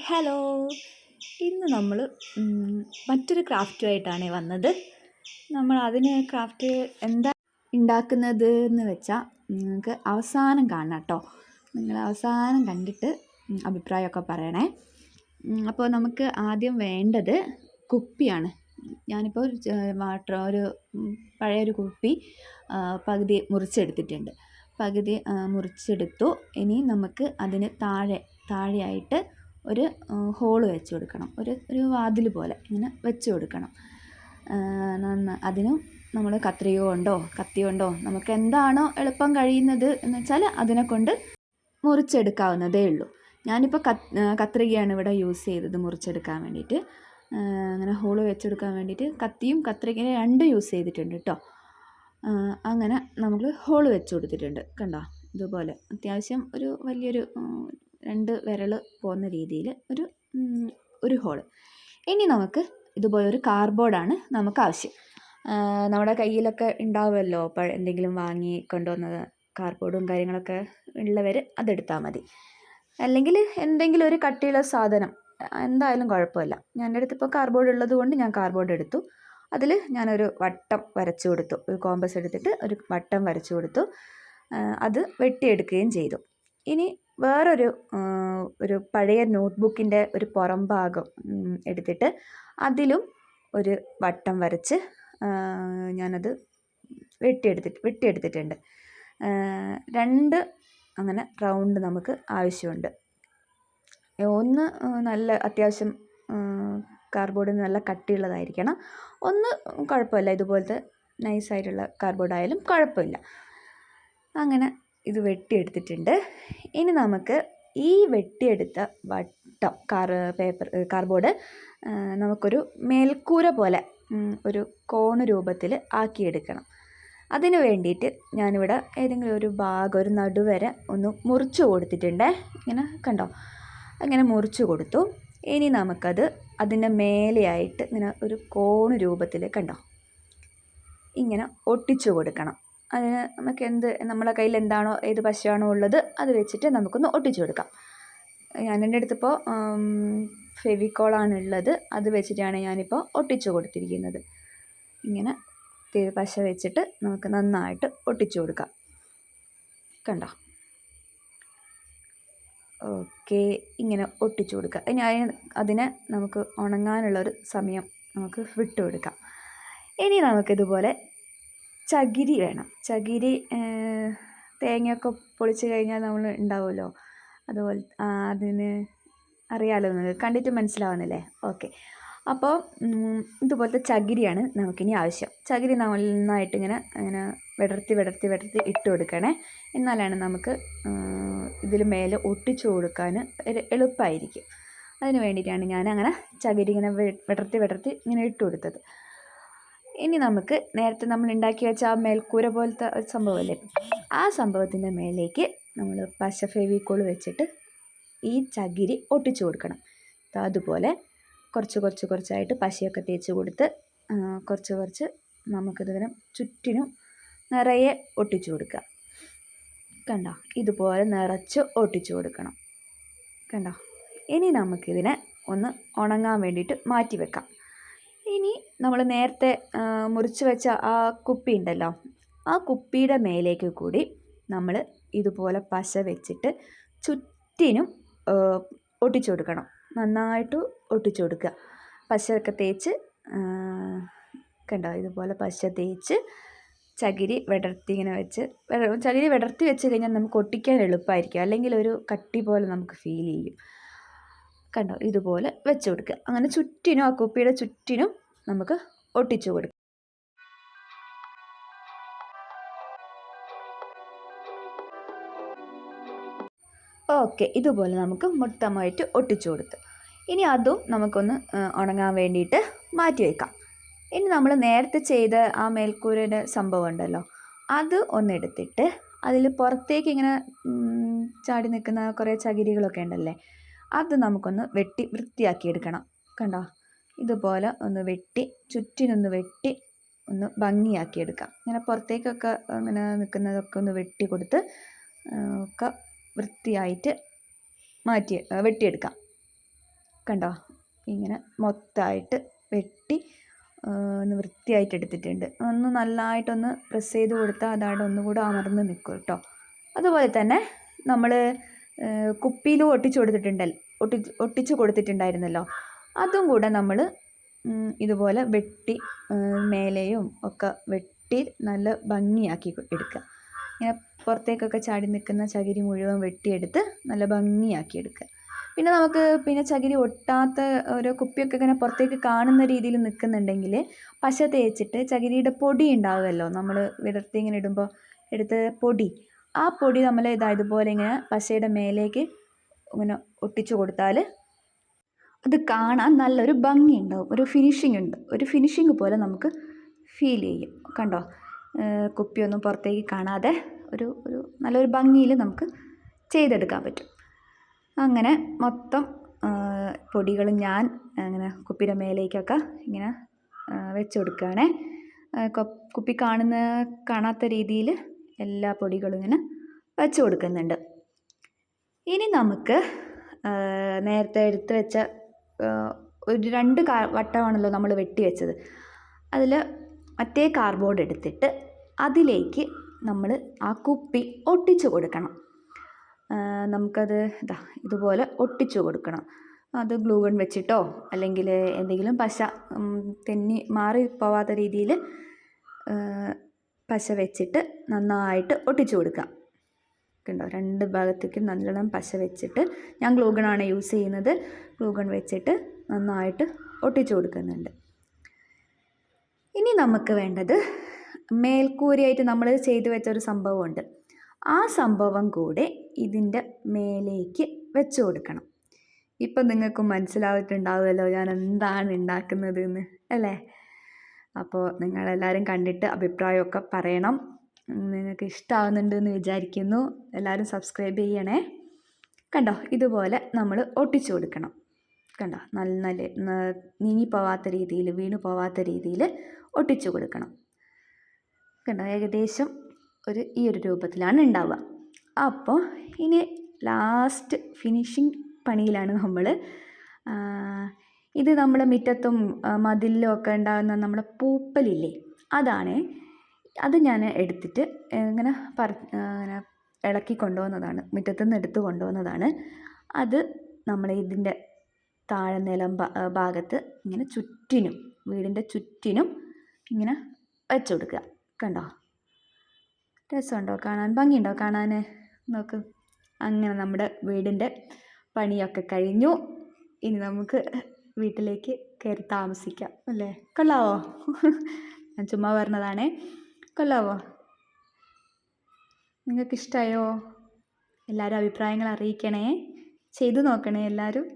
Hello. ഇന്ന് നമ്മൾ മറ്റൊരു ക്രാഫ്റ്റുമായിട്ടാണ് വന്നത്. നമ്മൾ അതിന് ക്രാഫ്റ്റ് എന്താ ഉണ്ടാക്കുന്നത് എന്ന് വെച്ചാൽ നിങ്ങൾക്ക് അവസാനം കാണണം കേട്ടോ. നിങ്ങൾ അവസാനം കണ്ടിട്ട് അഭിപ്രായമൊക്കെ പറയണേ. അപ്പോൾ നമുക്ക് ആദ്യം വേണ്ടത് കുപ്പിയാണ്. ഞാനിപ്പോൾ ഒരു പഴയൊരു കുപ്പി പകുതി മുറിച്ചെടുത്തിട്ടുണ്ട്. മുറിച്ചെടുത്തു. ഇനി നമുക്ക് അതിന് താഴെയായിട്ട് ഒരു ഹോള് വെച്ച് കൊടുക്കണം. ഒരു വാതിൽ പോലെ ഇങ്ങനെ വെച്ച് കൊടുക്കണം. അതിനും നമ്മൾ കത്തി കൊണ്ടോ നമുക്ക് എന്താണോ എളുപ്പം കഴിയുന്നത് എന്ന് വെച്ചാൽ അതിനെ കൊണ്ട് മുറിച്ചെടുക്കാവുന്നതേ ഉള്ളൂ. ഞാനിപ്പോൾ കത്രികയാണ് ഇവിടെ യൂസ് ചെയ്തത് മുറിച്ചെടുക്കാൻ വേണ്ടിയിട്ട്. അങ്ങനെ ഹോള് വെച്ചെടുക്കാൻ വേണ്ടിയിട്ട് കത്തിയും കത്രികയും രണ്ടും യൂസ് ചെയ്തിട്ടുണ്ട് കേട്ടോ. അങ്ങനെ നമ്മൾ ഹോള് വെച്ച് കൊടുത്തിട്ടുണ്ട്. കണ്ടോ, ഇതുപോലെ അത്യാവശ്യം ഒരു വലിയൊരു 2 വിരൽ പോകുന്ന രീതിയിൽ ഒരു ഹോള്. ഇനി നമുക്ക് ഇതുപോലൊരു കാർഡ്ബോർഡാണ് നമുക്ക് ആവശ്യം. നമ്മുടെ കയ്യിലൊക്കെ ഉണ്ടാവുമല്ലോ എന്തെങ്കിലും വാങ്ങി കൊണ്ടുവന്നത്, കാർഡ്ബോർഡും കാര്യങ്ങളൊക്കെ ഉള്ളവർ അതെടുത്താൽ മതി. അല്ലെങ്കിൽ എന്തെങ്കിലും ഒരു കട്ടിയുള്ള സാധനം എന്തായാലും കുഴപ്പമില്ല. എൻ്റെ അടുത്തിപ്പോൾ കാർഡ്ബോർഡ് ഉള്ളത് കൊണ്ട് ഞാൻ കാർഡ്ബോർഡ് എടുത്തു. അതിൽ ഞാനൊരു വട്ടം വരച്ചു കൊടുത്തു. ഒരു കോമ്പസ് എടുത്തിട്ട് ഒരു വട്ടം വരച്ചു കൊടുത്തു. അത് വെട്ടിയെടുക്കുകയും ചെയ്തു. ഇനി ഒരു പഴയ നോട്ട്ബുക്കിൻ്റെ ഒരു പുറം ഭാഗം എടുത്തിട്ട് അതിലും ഒരു വട്ടം വരച്ച് ഞാനത് വെട്ടിയെടുത്തിട്ടുണ്ട്. 2 അങ്ങനെ റൗണ്ട് നമുക്ക് ആവശ്യമുണ്ട്. ഒന്ന് നല്ല അത്യാവശ്യം കാർഡ്ബോർഡിന് നല്ല കട്ടിയുള്ളതായിരിക്കണം. ഒന്ന് കുഴപ്പമില്ല, ഇതുപോലത്തെ നൈസായിട്ടുള്ള കാർഡ്ബോർഡായാലും കുഴപ്പമില്ല. അങ്ങനെ ഇത് വെട്ടിയെടുത്തിട്ടുണ്ട്. ഇനി നമുക്ക് ഈ വെട്ടിയെടുത്ത വട്ടം കാർഡ്ബോർഡ് നമുക്കൊരു മേൽക്കൂര പോലെ ഒരു കോണ് രൂപത്തിൽ ആക്കിയെടുക്കണം. അതിന് വേണ്ടിയിട്ട് ഞാനിവിടെ ഏതെങ്കിലും ഒരു ഭാഗം, ഒരു നടുവരെ ഒന്ന് മുറിച്ച് കൊടുത്തിട്ടുണ്ട്. ഇങ്ങനെ കണ്ടോ, അങ്ങനെ മുറിച്ച് കൊടുത്തു. ഇനി നമുക്കത് അതിൻ്റെ മേലെയായിട്ട് ഇങ്ങനെ ഒരു കോണ് രൂപത്തിൽ കണ്ടോ ഇങ്ങനെ ഒട്ടിച്ചു കൊടുക്കണം. അതിന് നമുക്ക് നമ്മളെ കയ്യിൽ എന്താണോ ഏത് പശയാണോ ഉള്ളത് അത് വെച്ചിട്ട് നമുക്കൊന്ന് ഒട്ടിച്ചു കൊടുക്കാം. എൻ്റെ അടുത്തിപ്പോൾ ഫെവിക്കോളാണ് ഉള്ളത്. അത് വെച്ചിട്ടാണ് ഞാനിപ്പോൾ ഒട്ടിച്ചു കൊടുത്തിരിക്കുന്നത്. ഇങ്ങനെ പശ വെച്ചിട്ട് നമുക്ക് നന്നായിട്ട് ഒട്ടിച്ചു കൊടുക്കാം. കണ്ടോ, ഓക്കെ. ഇങ്ങനെ ഒട്ടിച്ചു കൊടുക്കുക. ഇനി അതിനെ നമുക്ക് ഉണങ്ങാനുള്ളൊരു സമയം നമുക്ക് വിട്ടുകൊടുക്കാം. ഇനി നമുക്കിതുപോലെ ചകിരി വേണം. ചകിരി തേങ്ങയൊക്കെ പൊളിച്ച് കഴിഞ്ഞാൽ നമ്മൾ ഉണ്ടാവുമല്ലോ, അതുപോലെ അതിന് അറിയാമല്ലോ, നിങ്ങൾക്ക് കണ്ടിട്ട് മനസ്സിലാവുന്നില്ലേ? ഓക്കെ. അപ്പോൾ ഇതുപോലത്തെ ചകിരിയാണ് നമുക്കിനി ആവശ്യം. ചകിരി നന്നായിട്ട് ഇങ്ങനെ വിടർത്തി ഇട്ട് കൊടുക്കണേ. എന്നാലാണ് നമുക്ക് ഇതിൽ മേലെ ഒട്ടിച്ചു കൊടുക്കാൻ എളുപ്പമായിരിക്കും. അതിന് വേണ്ടിയിട്ടാണ് ഞാനങ്ങനെ ചകിരി ഇങ്ങനെ വിടർത്തി ഇങ്ങനെ ഇട്ട് കൊടുത്തത്. ഇനി നമുക്ക് നേരത്തെ നമ്മൾ ഉണ്ടാക്കി വെച്ച ആ മേൽക്കൂര പോലത്തെ ഒരു സംഭവമല്ലേ, ആ സംഭവത്തിൻ്റെ മേലേക്ക് നമ്മൾ പശ ഫെവിക്കോൾ വെച്ചിട്ട് ഈ ചകിരി ഒട്ടിച്ചു കൊടുക്കണം. അതുപോലെ കുറച്ചായിട്ട് പശയൊക്കെ തേച്ച് കൊടുത്ത് കുറച്ച് നമുക്കിതിനെ ചുറ്റിനും നിറയെ ഒട്ടിച്ചു കൊടുക്കുക. കണ്ടോ, ഇതുപോലെ നിറച്ച് ഒട്ടിച്ചു കൊടുക്കണം. കണ്ടോ, ഇനി നമുക്കിതിനെ ഒന്ന് ഉണങ്ങാൻ വേണ്ടിയിട്ട് മാറ്റി വെക്കാം. ഇനി നമ്മൾ നേരത്തെ മുറിച്ച് വെച്ച ആ കുപ്പി ഉണ്ടല്ലോ, ആ കുപ്പിയുടെ മേലേക്ക് കൂടി നമ്മൾ ഇതുപോലെ പശ വെച്ചിട്ട് ചുറ്റിനും ഒട്ടിച്ചു കൊടുക്കണം. നന്നായിട്ട് ഒട്ടിച്ചു കൊടുക്കുക. പശയൊക്കെ തേച്ച് കണ്ടോ, ഇതുപോലെ പശ തേച്ച് ചകിരി വിടർത്തി വെച്ച് കഴിഞ്ഞാൽ നമുക്ക് ഒട്ടിക്കാൻ എളുപ്പമായിരിക്കും. അല്ലെങ്കിൽ ഒരു കട്ടി പോലെ നമുക്ക് ഫീൽ ചെയ്യും. കണ്ടോ, ഇതുപോലെ വെച്ച് കൊടുക്കുക. അങ്ങനെ ചുറ്റിനും, ആ കുപ്പിയുടെ ചുറ്റിനും നമുക്ക് ഒട്ടിച്ചു കൊടുക്കാം. ഓക്കെ, ഇതുപോലെ നമുക്ക് മൊത്തമായിട്ട് ഒട്ടിച്ചു കൊടുത്ത് ഇനി അതും നമുക്കൊന്ന് ഉണങ്ങാൻ വേണ്ടിയിട്ട് മാറ്റി വയ്ക്കാം. ഇനി നമ്മൾ നേരത്തെ ചെയ്ത ആ മേൽക്കൂരയുടെ സംഭവം ഉണ്ടല്ലോ, അത് ഒന്നെടുത്തിട്ട് അതിൽ പുറത്തേക്ക് ഇങ്ങനെ ചാടി നിൽക്കുന്ന കുറേ ചകിരികളൊക്കെ ഉണ്ടല്ലേ, അത് നമുക്കൊന്ന് വെട്ടി വൃത്തിയാക്കിയെടുക്കണം. കണ്ടോ, ഇതുപോലെ ഒന്ന് ചുറ്റിനൊന്ന് വെട്ടി ഒന്ന് ഭംഗിയാക്കിയെടുക്കാം. ഇങ്ങനെ പുറത്തേക്കൊക്കെ അങ്ങനെ നിൽക്കുന്നതൊക്കെ ഒന്ന് വെട്ടി കൊടുത്ത് ഒക്കെ വൃത്തിയായിട്ട് വെട്ടിയെടുക്കാം. കണ്ടോ, ഇങ്ങനെ മൊത്തമായിട്ട് വെട്ടി ഒന്ന് വൃത്തിയായിട്ട് എടുത്തിട്ടുണ്ട്. ഒന്ന് നല്ലതായിട്ടൊന്ന് പ്രസ് ചെയ്ത് കൊടുത്താൽ അതായിട്ട് ഒന്നുകൂടെ അമർന്ന് നിൽക്കും കേട്ടോ. അതുപോലെ തന്നെ നമ്മൾ കുപ്പിയിലും ഒട്ടിച്ചു കൊടുത്തിട്ടുണ്ടായിരുന്നല്ലോ, അതും കൂടെ നമ്മൾ ഇതുപോലെ വെട്ടി മേലെയും ഒക്കെ വെട്ടി നല്ല ഭംഗിയാക്കി എടുക്കുക. ഇങ്ങനെ പുറത്തേക്കൊക്കെ ചാടി നിൽക്കുന്ന ചകിരി മുഴുവൻ വെട്ടിയെടുത്ത് നല്ല ഭംഗിയാക്കി എടുക്കുക. പിന്നെ ചകിരി ഒട്ടാത്ത ഓരോ കുപ്പിയൊക്കെ ഇങ്ങനെ പുറത്തേക്ക് കാണുന്ന രീതിയിൽ നിൽക്കുന്നുണ്ടെങ്കിൽ പശ തേച്ചിട്ട് ചകിരിയുടെ പൊടി ഉണ്ടാവുമല്ലോ, നമ്മൾ വിടർത്തി ഇങ്ങനെ ഇടുമ്പോൾ എടുത്ത പൊടി, ആ പൊടി നമ്മൾ ഇതുപോലെ ഇങ്ങനെ പശയുടെ മേലേക്ക് ഇങ്ങനെ ഒട്ടിച്ചു കൊടുത്താൽ അത് കാണാൻ നല്ലൊരു ഭംഗി ഉണ്ടാവും, ഒരു ഫിനിഷിങ് പോലെ നമുക്ക് ഫീൽ ചെയ്യും. കണ്ടോ, കുപ്പിയൊന്നും പുറത്തേക്ക് കാണാതെ ഒരു നല്ലൊരു ഭംഗിയിൽ നമുക്ക് ചെയ്തെടുക്കാൻ പറ്റും. അങ്ങനെ മൊത്തം പൊടികളും ഞാൻ അങ്ങനെ കുപ്പിയുടെ മേലേക്കൊക്കെ ഇങ്ങനെ വെച്ച് കൊടുക്കുകയാണേ. കുപ്പി കാണാത്ത രീതിയിൽ എല്ലാ പൊടികളും ഇങ്ങനെ വെച്ച് കൊടുക്കുന്നുണ്ട്. ഇനി നമുക്ക് നേരത്തെ എടുത്ത് വെച്ച ഒരു 2 വട്ടമാണല്ലോ നമ്മൾ വെട്ടി വെച്ചത്, അതിൽ മറ്റേ കാർഡ്ബോർഡ് എടുത്തിട്ട് അതിലേക്ക് നമ്മൾ ആ കുപ്പി ഒട്ടിച്ചു കൊടുക്കണം. നമുക്കത് ഇതുപോലെ ഒട്ടിച്ചു കൊടുക്കണം. അത് ഗ്ലൂ ഗൺ വെച്ചിട്ടോ അല്ലെങ്കിൽ എന്തെങ്കിലും പശ തെന്നി മാറി പോവാത്ത രീതിയിൽ പശ വെച്ചിട്ട് നന്നായിട്ട് ഒട്ടിച്ചു കൊടുക്കാം. കണ്ടോ, 2 ഭാഗത്തേക്കും നല്ലോണം പശ വെച്ചിട്ട്, ഞാൻ ഗ്ലൂ ഗണ്ണാണ് യൂസ് ചെയ്യുന്നത്, ഗ്ലൂ ഗൺ വെച്ചിട്ട് നന്നായിട്ട് ഒട്ടിച്ചു കൊടുക്കുന്നുണ്ട്. ഇനി നമുക്ക് വേണ്ടത് മേൽക്കൂരയായിട്ട് നമ്മൾ ചെയ്തു വെച്ചൊരു സംഭവമുണ്ട്, ആ സംഭവം കൂടെ ഇതിൻ്റെ മേലേക്ക് വെച്ച് കൊടുക്കണം. ഇപ്പം നിങ്ങൾക്ക് മനസ്സിലായിട്ടുണ്ടാവുമല്ലോ ഞാൻ എന്താണ് ഉണ്ടാക്കുന്നത് എന്ന് അല്ലേ? അപ്പോൾ നിങ്ങളെല്ലാവരും കണ്ടിട്ട് അഭിപ്രായമൊക്കെ പറയണം. നിങ്ങൾക്ക് ഇഷ്ടമാവുന്നുണ്ടെന്ന് വിചാരിക്കുന്നു. എല്ലാവരും സബ്സ്ക്രൈബ് ചെയ്യണേ. കണ്ടോ, ഇതുപോലെ നമ്മൾ ഒട്ടിച്ചു കൊടുക്കണം. കണ്ടോ, നല്ല നീങ്ങി പോവാത്ത രീതിയിൽ, വീണു പോവാത്ത രീതിയിൽ ഒട്ടിച്ചു കൊടുക്കണം. കണ്ടോ, ഏകദേശം ഈ ഒരു രൂപത്തിലാണ് ഉണ്ടാവുക. അപ്പോൾ ഇനി ലാസ്റ്റ് ഫിനിഷിങ് പണിയിലാണ് നമ്മൾ. ഇത് നമ്മുടെ മുറ്റത്തും മതിലിലും ഒക്കെ ഉണ്ടാകുന്ന നമ്മുടെ പൂപ്പലില്ലേ, അത് ഞാൻ എടുത്തിട്ട് ഇങ്ങനെ ഇളക്കി കൊണ്ടുവന്നതാണ്, മുറ്റത്തുനിന്ന് എടുത്ത് കൊണ്ടുവന്നതാണ്. അത് നമ്മൾ ഇതിൻ്റെ താഴെ നിലം ഭാഗത്ത് ഇങ്ങനെ വീടിൻ്റെ ചുറ്റിനും ഇങ്ങനെ വെച്ച് കൊടുക്കുക. കണ്ടോ, രസമുണ്ടോ കാണാൻ? ഭംഗിയുണ്ടോ കാണാൻ? നോക്ക്. അങ്ങനെ നമ്മുടെ വീടിൻ്റെ പണിയൊക്കെ കഴിഞ്ഞു. ഇനി നമുക്ക് വീട്ടിലേക്ക് കയറി താമസിക്കാം അല്ലേ? കൊള്ളാവോ? ഞാൻ ചുമ്മാ പറഞ്ഞതാണേ. കൊള്ളാവോ? നിങ്ങൾക്ക് ഇഷ്ടമായോ? എല്ലാവരും അഭിപ്രായങ്ങൾ അറിയിക്കണേ. ചെയ്തു നോക്കണേ എല്ലാവരും.